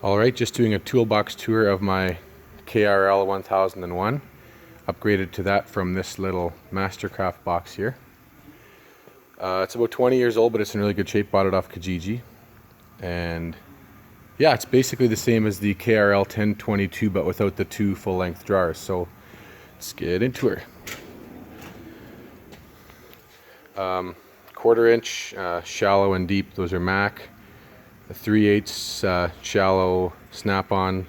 Alright, just doing a toolbox tour of my krl1001. Upgraded to that from this little Mastercraft box here. It's about 20 years old, but it's in really good shape. Bought it off Kijiji. And yeah, it's basically the same as the krl1022, but without the two full-length drawers. So let's get into her. 1/4 inch shallow and deep, those are Mac. The 3/8 shallow snap-on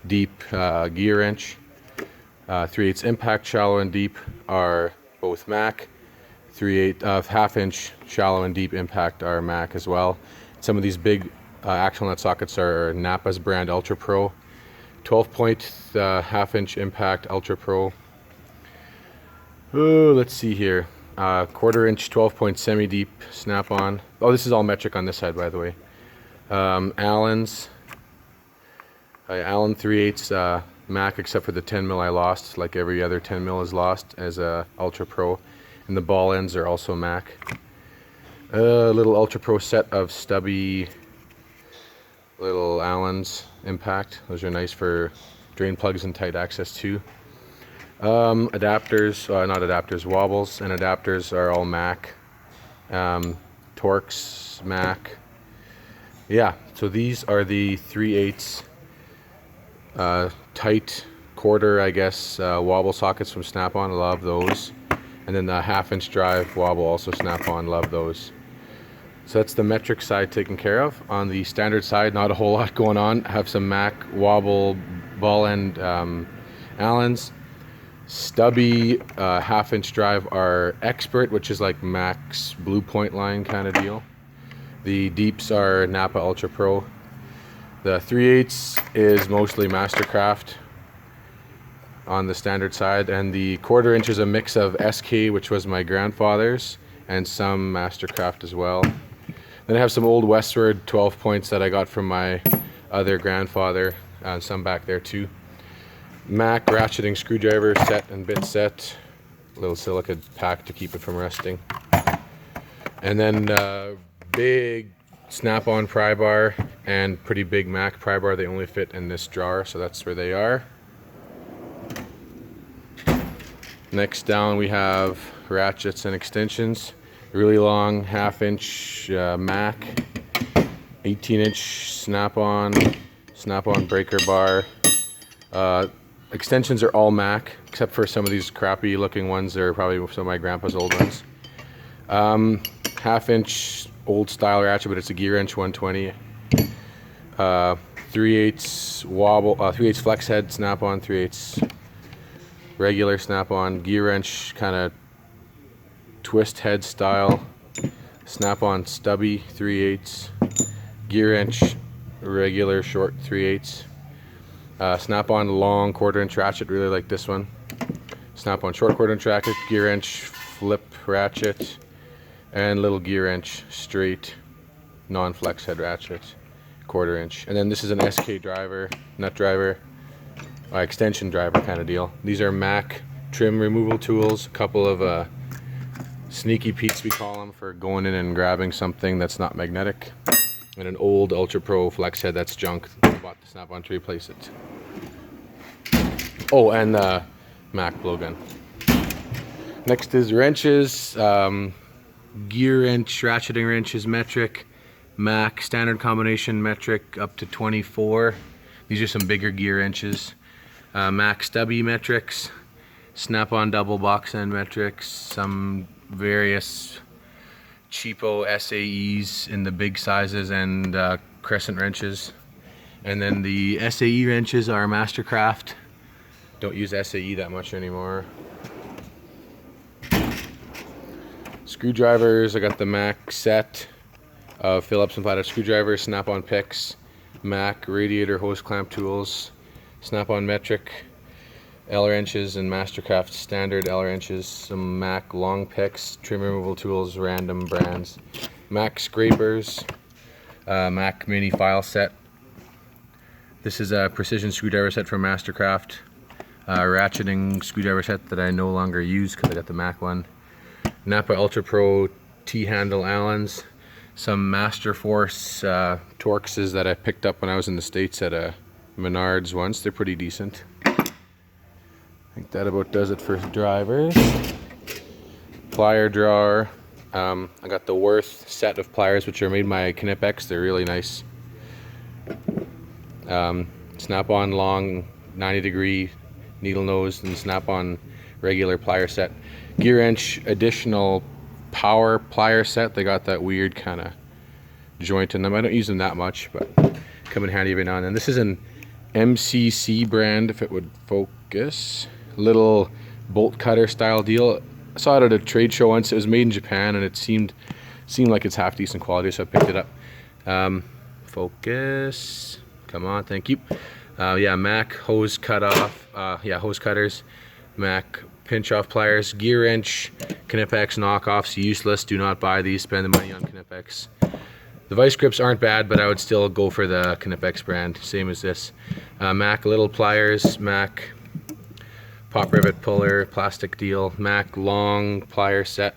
deep gear wrench. 3/8 impact shallow and deep are both Mac. 3/8 1/2 inch shallow and deep impact are Mac as well. Some of these big axle nut sockets are Napa's brand Ultra Pro. 12-point 1/2 inch impact Ultra Pro. Oh, let's see here. 1/4 inch 12-point semi-deep snap-on. Oh, this is all metric on this side, by the way. Allen's Allen 3/8 Mac, except for the 10 mil I lost. Like every other 10 mil is lost as a Ultra Pro, and the ball ends are also Mac. A little Ultra Pro set of stubby little Allen's impact. Those are nice for drain plugs and tight access too. Adapters, not adapters, wobbles and adapters are all Mac. Torx Mac. Yeah, so these are the 3/8 tight 1/4, I guess, wobble sockets from Snap-on. Love those. And then the 1/2 inch drive wobble, also Snap-on. Love those. So that's the metric side taken care of. On the standard side, not a whole lot going on. I have some Mac wobble ball end Allen's. Stubby 1/2 inch drive are Expert, which is like Mac's Blue Point line kind of deal. The deeps are Napa Ultra Pro. The 3/8 is mostly Mastercraft on the standard side, and the 1/4 inch is a mix of SK, which was my grandfather's, and some Mastercraft as well. Then I have some old Westward 12 points that I got from my other grandfather, and some back there too. Mac ratcheting screwdriver set and bit set. A little silica pack to keep it from rusting. And then big Snap-on pry bar and pretty big Mac pry bar. They only fit in this drawer, so that's where they are. Next down we have ratchets and extensions. Really long 1/2 inch Mac, 18 inch Snap-on breaker bar. Extensions are all Mac, except for some of these crappy looking ones. They're probably some of my grandpa's old ones. 1/2 inch old style ratchet, but it's a gear wrench 120. 3/8 wobble, 3/8 flex head Snap-on, 3/8 regular Snap-on, gear wrench kind of twist head style, Snap-on stubby 3/8, gear wrench regular short 3/8. Snap-on long 1/4 inch ratchet, really like this one. Snap-on short 1/4 inch ratchet, gear wrench flip ratchet, and little gear wrench straight non-flex head ratchet 1/4 inch. And then this is an SK driver, nut driver, extension driver kind of deal. These are Mac trim removal tools, a couple of sneaky Pete's, we call them, for going in and grabbing something that's not magnetic, and an old Ultra Pro flex head that's junk. I bought the Snap-on to replace it. Oh, and the Mac blowgun. Next is wrenches. Gear wrench, ratcheting wrench is metric. Mac standard combination metric up to 24. These are some bigger gear wrenches. Mac stubby metrics. Snap-on double box end metrics. Some various cheapo SAEs in the big sizes, and crescent wrenches. And then the SAE wrenches are Mastercraft. Don't use SAE that much anymore. Screwdrivers, I got the Mac set of Phillips and flathead screwdrivers, Snap-on picks, Mac radiator hose clamp tools, Snap-on metric L wrenches, and Mastercraft standard L wrenches, some Mac long picks, trim removal tools, random brands, Mac scrapers, Mac mini file set. This is a precision screwdriver set from Mastercraft, ratcheting screwdriver set that I no longer use because I got the Mac one. Napa Ultra Pro T-handle Allen's, some Master Force Torxes that I picked up when I was in the States at a Menards once. They're pretty decent. I think that about does it for drivers. Plier drawer. I got the Worth set of pliers, which are made by Knipex. They're really nice. Snap-on long 90-degree needle nose and snap-on regular plier set. Gear wrench additional power plier set. They got that weird kind of joint in them. I don't use them that much, but come in handy every now and then. This is an MCC brand, if it would focus. Little bolt cutter style deal. I saw it at a trade show once. It was made in Japan, and it seemed like it's half decent quality, so I picked it up. Focus. Come on, thank you. Yeah, Mac hose cutoff. Yeah, hose cutters. Mac pinch off pliers. Gear wrench. Knipex knockoffs. Useless. Do not buy these. Spend the money on Knipex. The vice grips aren't bad, but I would still go for the Knipex brand. Same as this. Mac little pliers. Mac pop rivet puller, plastic deal, Mac long plier set,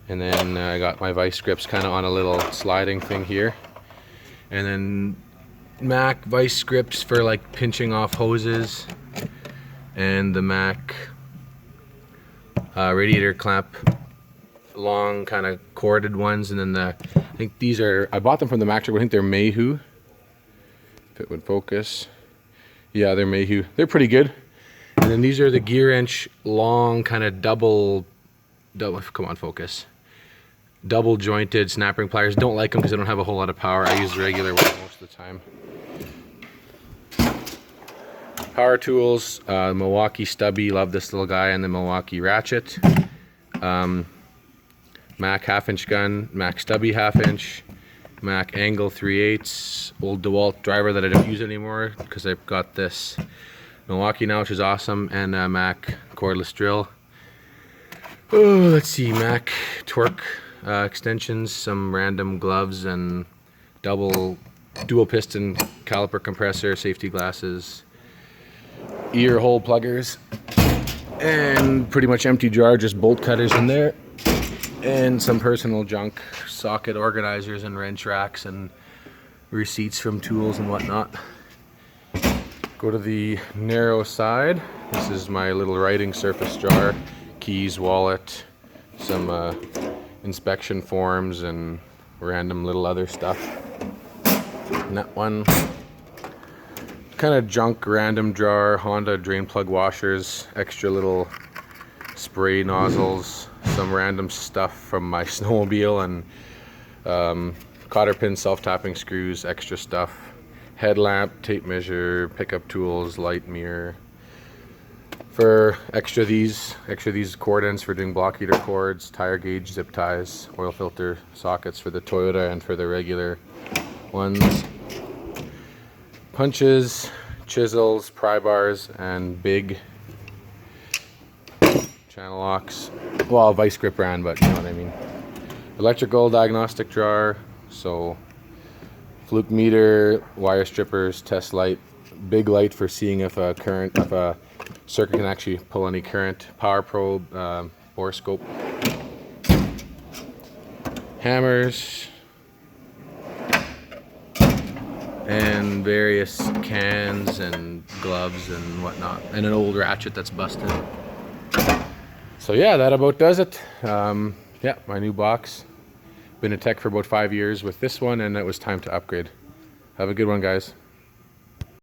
and then I got my vice grips kind of on a little sliding thing here, and then Mac vice grips for like pinching off hoses, and the Mac radiator clamp, long kind of corded ones, and then I think these are, I bought them from the Mac Truck, I think they're Mayhew, if it would focus. Yeah, they're Mayhew. They're pretty good. And then these are the gear wrench long kind of double, come on, focus. Double jointed snap ring pliers. Don't like them because they don't have a whole lot of power. I use the regular ones most of the time. Power tools, Milwaukee stubby, love this little guy, and the Milwaukee ratchet. Mac half-inch gun, Mac stubby half-inch, Mac angle 3/8, old DeWalt driver that I don't use anymore because I've got this Milwaukee now, which is awesome, and Mac cordless drill. Oh, let's see, Mac torque extensions, some random gloves, and dual piston caliper compressor, safety glasses, ear hole pluggers, and pretty much empty jar, just bolt cutters in there, and some personal junk, socket organizers and wrench racks and receipts from tools and whatnot. Go to the narrow side. This is my little writing surface jar, keys, wallet, some inspection forms, and random little other stuff. And that one, kind of junk random jar, Honda drain plug washers, extra little spray nozzles, some random stuff from my snowmobile, and cotter pin self-tapping screws, extra stuff. Headlamp, tape measure, pickup tools, light mirror. For extra these cord ends for doing block heater cords, tire gauge zip ties, oil filter sockets for the Toyota and for the regular ones. Punches, chisels, pry bars, and big channel locks. Well, vice grip brand, but you know what I mean. Electrical diagnostic jar, so fluke meter, wire strippers, test light, big light for seeing if a circuit can actually pull any current, power probe, borescope, hammers, and various cans and gloves and whatnot, and an old ratchet that's busted. So yeah, that about does it. Yeah, my new box. Been a tech for about 5 years with this one, and it was time to upgrade. Have a good one, guys.